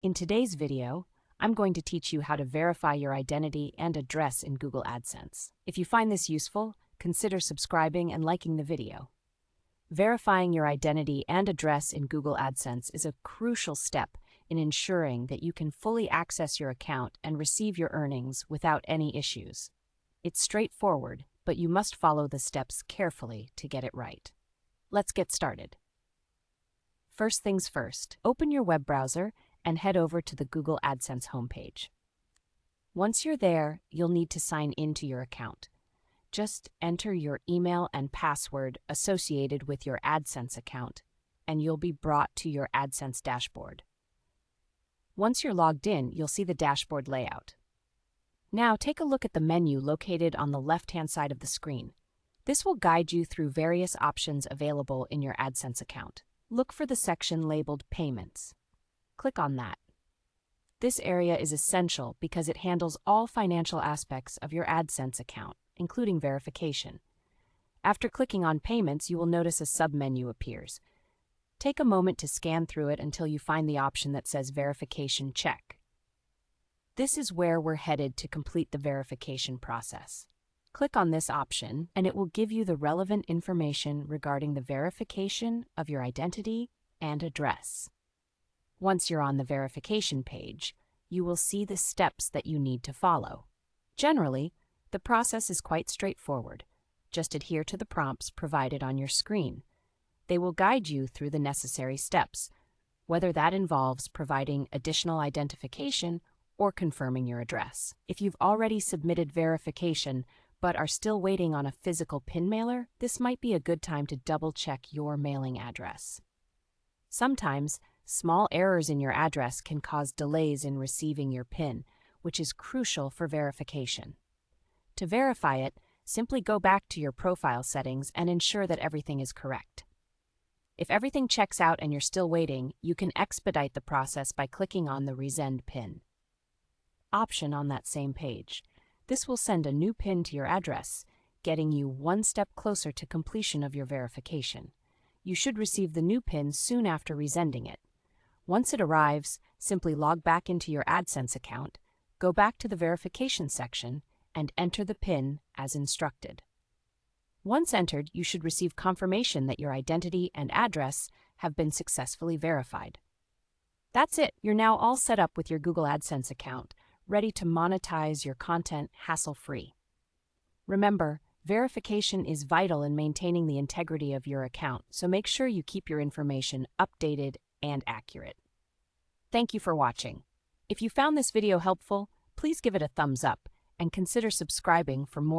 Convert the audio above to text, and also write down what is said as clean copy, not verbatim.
In today's video, I'm going to teach you how to verify your identity and address in Google AdSense. If you find this useful, consider subscribing and liking the video. Verifying your identity and address in Google AdSense is a crucial step in ensuring that you can fully access your account and receive your earnings without any issues. It's straightforward, but you must follow the steps carefully to get it right. Let's get started. First things first, open your web browser and head over to the Google AdSense homepage. Once you're there, you'll need to sign into your account. Just enter your email and password associated with your AdSense account, and you'll be brought to your AdSense dashboard. Once you're logged in, you'll see the dashboard layout. Now take a look at the menu located on the left-hand side of the screen. This will guide you through various options available in your AdSense account. Look for the section labeled Payments. Click on that. This area is essential because it handles all financial aspects of your AdSense account, including verification. After clicking on Payments, you will notice a submenu appears. Take a moment to scan through it until you find the option that says Verification Check. This is where we're headed to complete the verification process. Click on this option, and it will give you the relevant information regarding the verification of your identity and address. Once you're on the verification page, you will see the steps that you need to follow. Generally, the process is quite straightforward. Just adhere to the prompts provided on your screen. They will guide you through the necessary steps, whether that involves providing additional identification or confirming your address. If you've already submitted verification but are still waiting on a physical PIN mailer, this might be a good time to double-check your mailing address. Sometimes, small errors in your address can cause delays in receiving your PIN, which is crucial for verification. To verify it, simply go back to your profile settings and ensure that everything is correct. If everything checks out and you're still waiting, you can expedite the process by clicking on the Resend PIN option on that same page. This will send a new PIN to your address, getting you one step closer to completion of your verification. You should receive the new PIN soon after resending it. Once it arrives, simply log back into your AdSense account, go back to the verification section, and enter the PIN as instructed. Once entered, you should receive confirmation that your identity and address have been successfully verified. That's it. You're now all set up with your Google AdSense account, ready to monetize your content hassle-free. Remember, verification is vital in maintaining the integrity of your account, so make sure you keep your information updated and accurate. Thank you for watching. If you found this video helpful, please give it a thumbs up and consider subscribing for more